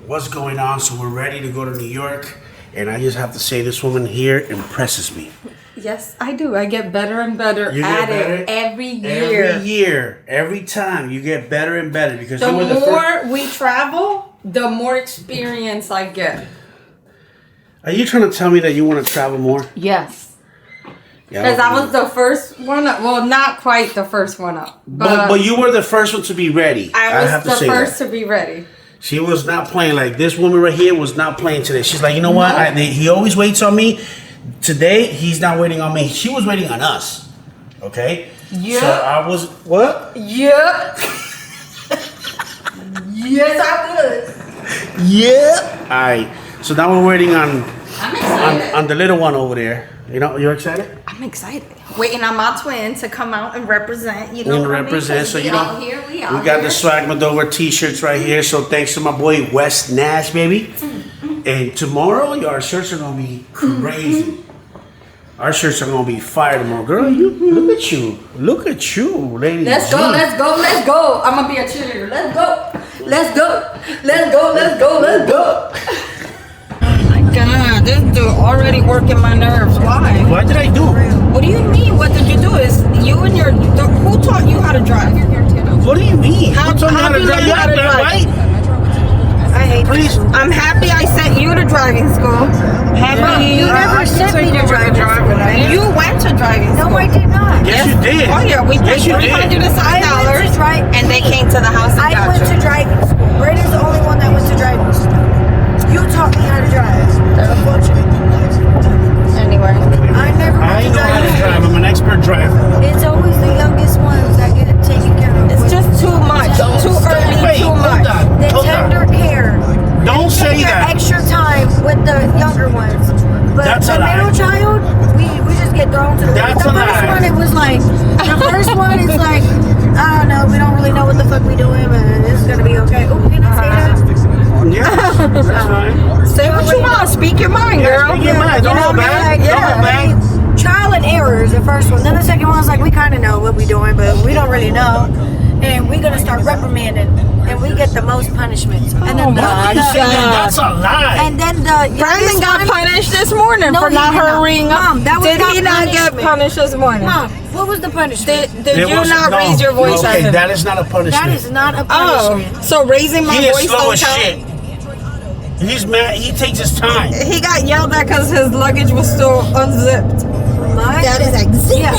what's going on. So we're ready to go to New York, and I just have to say, this woman here impresses me. Yes, I do. I get better and better at it every year. Every year, every time, you get better and better because the more we travel, the more experience I get. Are you trying to tell me that you want to travel more? Yes. Yeah, because I was the first one up. Well, not quite the first one up. But you were the first one to be ready. I was the first to be ready. She was not playing. Like, this woman right here was not playing today. She's like, you know what? He always waits on me. Today, he's not waiting on me. She was waiting on us. Okay? Yeah. So I was... What? Yep. Yes, I would. Yeah. All right. So now we're waiting on... I'm excited. On the little one over there. You know, you're excited? I'm excited. Waiting on my twin to come out and represent. You know, represent. So you know, we got the Swag Moldova t-shirts right here. So thanks to my boy West Nash, baby. And tomorrow, our shirts are gonna be crazy. Our shirts are gonna be fire tomorrow, girl. You look at you, lady. Let's go, let's go, let's go. I'm gonna be a cheerleader. Let's go, let's go, let's go, let's go, let's go. God, this dude already working my nerves. Why? What did I do? What do you mean? What did you do? Is you and your... Who taught you how to drive? What do you mean? How do you learn how to drive? Right? I hate this. I'm happy I sent you to driving school. You never sent me to driving school. You went to driving school. No, I did not. Yes, you did. Oh, yeah. We paid $300 and they came to the house and I got went you. to driving school. Brady's the only one that went to driving school. You taught me how to drive. Anyway. I never went I to know how to driving drive. I'm an expert driver. It's always the youngest ones that get taken care of. It's just too much. Too early, Wait, too hold much. on. The tender care. Don't say Take your that. extra time with the younger ones. But That's the a lie. middle child, we just get thrown to the That's The a first lie. one, it was like, the first one is like, I don't know, we don't really know what the fuck we doing, but it's gonna be okay. Oh, can I say that? Yeah, that's fine. Say what you want. Speak your mind, girl. Speak your mind. Don't hold back. Don't hold back. Trial and error is the first one. Then the second one was like, we kind of know what we're doing, but we don't really know. And we're gonna start reprimanding, and we get the most punishments. And then That's a lie. and then the Brandon got punished this morning No, for he not did not. hurrying up. Mom, that was Did not he not get punishment. punished this morning? Mom, what was the punishment? Did you not raise your voice at Okay, him? that is not a punishment. That is not a Oh, punishment. so raising my He is voice slow don't as count? shit. He's mad. He takes his time. He got yelled at because his luggage was still unzipped. That is like, zip.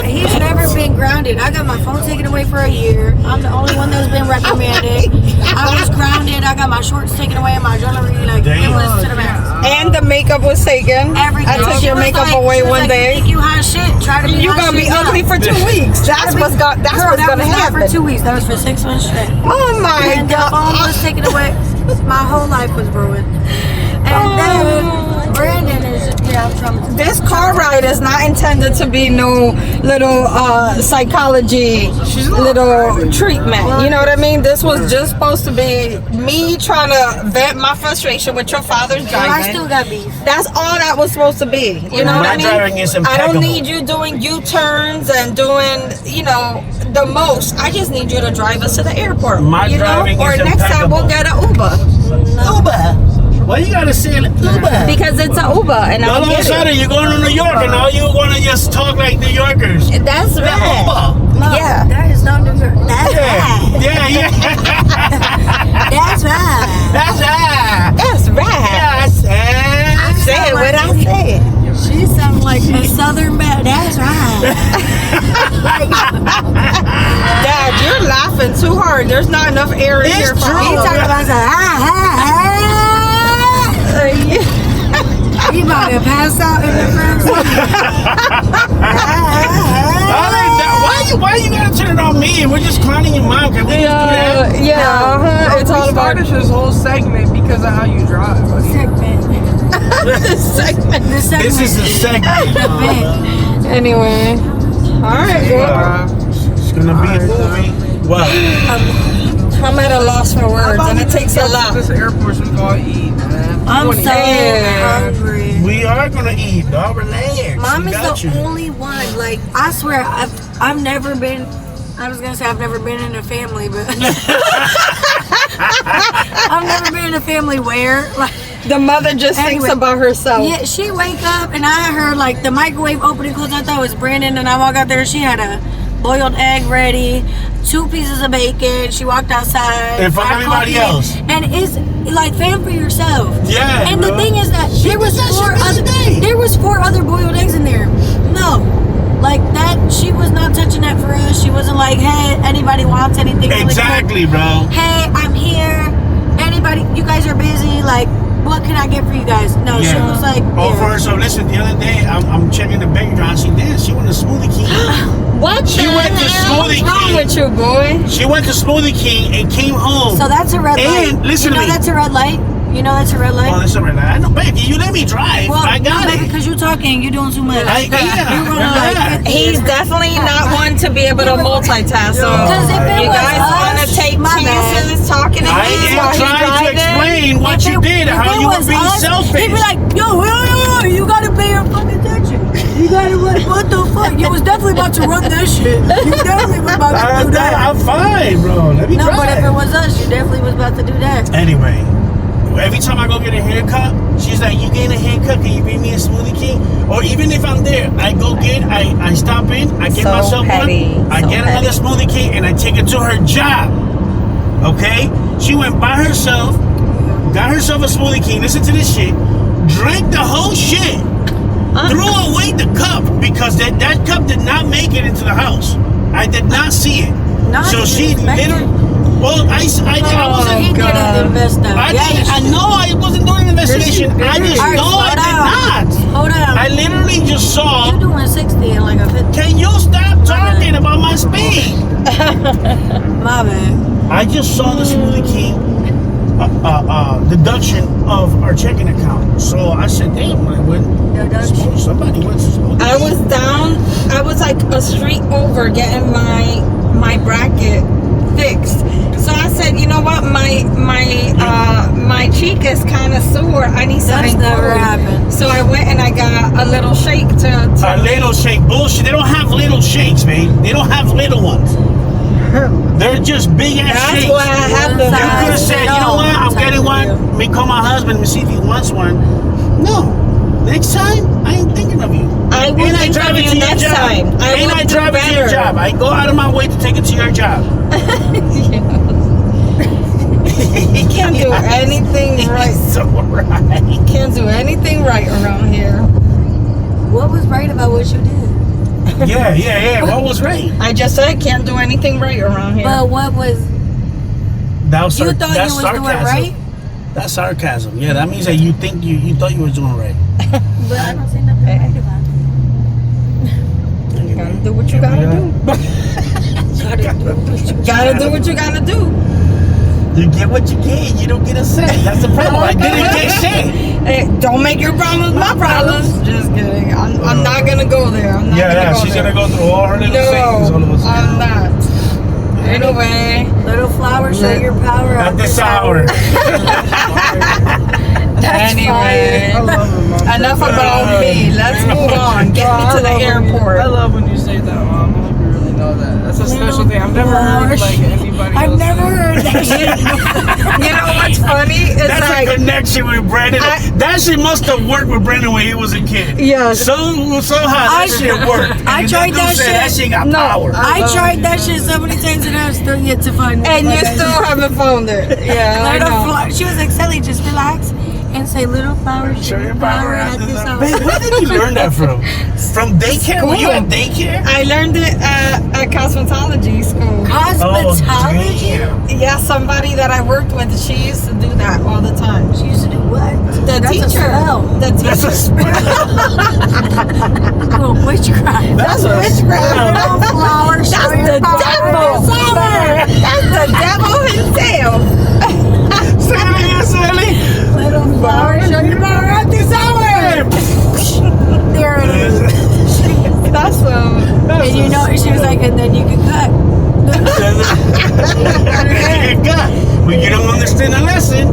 He's never been grounded. I got my phone taken away for a year. I'm the only one that's been reprimanded. I was grounded. I got my shorts taken away and my jewelry. Like, it was to the max. And the makeup was taken. Everything. I took She your was makeup like- away she was one like, day. You think you hot shit? Try to be You hot gonna be shit ugly now. for 2 weeks. That's what's That gonna was not happen. for 2 weeks. That was for 6 months straight. Oh my And the phone god. was taken away. My whole life was ruined. And then Brandon is, I'm traumatized. This car ride is not intended to be no little psychology little treatment. You know what I mean? This was just supposed to be me trying to vent my frustration with your father's driving. I still got beef. That's all that was supposed to be. You know what I mean? My driving is I impeccable. don't need you doing U-turns and doing, the most. I just need you to drive us to the airport. My driving Or is next time we'll impeccable. get an Uber. Uber. Why you gotta say Uber? Because it's an Uber and All I'll of a get sudden, it. you're going to New York and all you want to just talk like New Yorkers. That's Yeah, right. Uber. No, Yeah. that is not New York. That's right. Yeah. That's right. That's right. That's right. Yes. I said what I said. She sounds like a southern man. That's right. Dad, you're laughing too hard. There's not enough air in It's here for true. all He of talking us. about he about to pass out in the front. Why you gotta turn it on me? We're just clowning your mom. Can we just do that? Yeah, it's all about started this whole segment because of how you drive. this segment. This is a segment. Anyway, all right, girl. It's gonna be a movie. Well, I'm at a loss for words, and it takes a lot. This airport's we gonna eat, man. I'm so Yeah. hungry. we are gonna eat. Dog, relax. Mom We is got the you. only one. Like, I swear, I've never been. I was gonna say I've never been in a family, but I've never been in a family where like. The mother just thinks Anyway. about herself. Yeah, she wake up and I heard like the microwave opening close. I thought it was Brandon, and I walk out there. She had a boiled egg ready, 2 pieces of bacon. She walked outside. And fuck got everybody coffee, else. And it's like fan for yourself. Yeah. And the bro. thing is that there was did that shit the other day. there was 4 other boiled eggs in there. No. Like that, she was not touching that for us. She wasn't like, hey, anybody wants anything? Really Exactly, quick? bro. Hey, I'm here. Anybody, you guys are busy. Like, what can I get for you guys? No, she was like, Oh, yeah. for her. So listen, the other day I'm checking the bank account. She did. She went to Smoothie King. What She the went to hell? Smoothie What's wrong King. with you, boy? She went to Smoothie King and came home. So that's a red light. And listen you to know me. that's a red light? You know that's a red light? Oh, that's a red light. I know, baby. You let me drive. Well, I got no, it. because you're talking, you're doing too much. Yeah. Relax. He's definitely not one to be able to multitask. So Because if it you was guys us, want to take my bad. chances talking to I him am while he's trying to driving? explain what you did, If how it you were was being us, selfish. He'd be like, yo, you gotta pay your fucking attention. You gotta, what the fuck? You was definitely about to run that shit. You definitely was about to do that. I'm fine, bro. Let me No, drive. but if it was us, you definitely was about to do that. Anyway, every time I go get a haircut, she's like, you getting a haircut? Can you bring me a Smoothie King? Or even if I'm there, I go get, I stop in, I get So myself petty, one, I so get another petty. Smoothie King, and I take it to her job. Okay? She went by herself, got herself a Smoothie King, listen to this shit, drank the whole shit, threw away the cup because that cup did not make it into the house. I did not see it. Not So even she expected. literally, well, I So wasn't. he God. didn't invest now. I know I wasn't doing an investigation. I just All right, know I slow did down. not. Hold on. I literally just saw. You're doing 60 and like a 50. Can you stop talking about my speed? My bad. I just saw the Smoothie King deduction of our checking account. So I said, damn, I went. Deduction. Somebody went to Smoothie I was down. I was like a street over getting my bracket fixed. So I said, you know what, my cheek is kind of sore. I need something never cold. happened. So I went and I got a little shake to A little shake. Bullshit. They don't have little shakes, man. They don't have little ones. They're just big ass That's shakes. why I have You the. could have said, you know what, I'm getting one. Let me call my husband and see if he wants one. No. Next time, I ain't thinking of you. I will And I think drive of it you to your next job. time. I And will I do drive it to your better. job. I go out of my way to take it to your job. He can't do anything right. So right. Can't do anything right around here. What was right about what you did? Yeah. What was right? I just said can't do anything right around here. But what was, That was you thought that's you was sarcasm. doing right? That's sarcasm. Yeah, that means that you think you thought you were doing right. But I don't see nothing right about it. You gotta do what you gotta do. Gotta do what you gotta do. You get what you get. You don't get a say. That's the problem. I didn't get shit. Hey, don't make your problems my problems. Just kidding. I'm not gonna go there. I'm not gonna go She's there. gonna go through all her little things all of a No, sudden. I'm not. Anyway, Little flower, show your power At this hour. anyway, I love it, Mom. enough about me. Let's move on. Get me to the airport. I love when you say that, Mom. I hope you really know that. That's a special thing. I've never heard like anybody I've else never say heard that shit. You know what's funny? It's That's like, a connection with Brandon. That shit must have worked with Brandon when he was a kid. Yes. Somehow that shit worked. I And tried dude that said, shit. That shit got No. power. I tried that shit so many times and I've still yet to find it. and you still haven't found it. Yeah, I Little know. flower. She was like, Sally, just relax and say, little flower, show your power at this hour. Babe, where did you learn that from? From daycare? Were you at daycare? I learned it at cosmetology school. Cosmetology? damn. Yeah, somebody that I worked with, she used to do that all the time. She used to do what? The That's a teacher. spell. The That's a teacher. spell. Oh, witchcraft. That's a witchcraft. Little flower, That's show the your power devil. at this hour. That's the devil himself. Say it again, Sally. Little flower, show your power at this hour. There it is. That's And you know, she was like, and then you can cut. Well, you don't understand the lesson.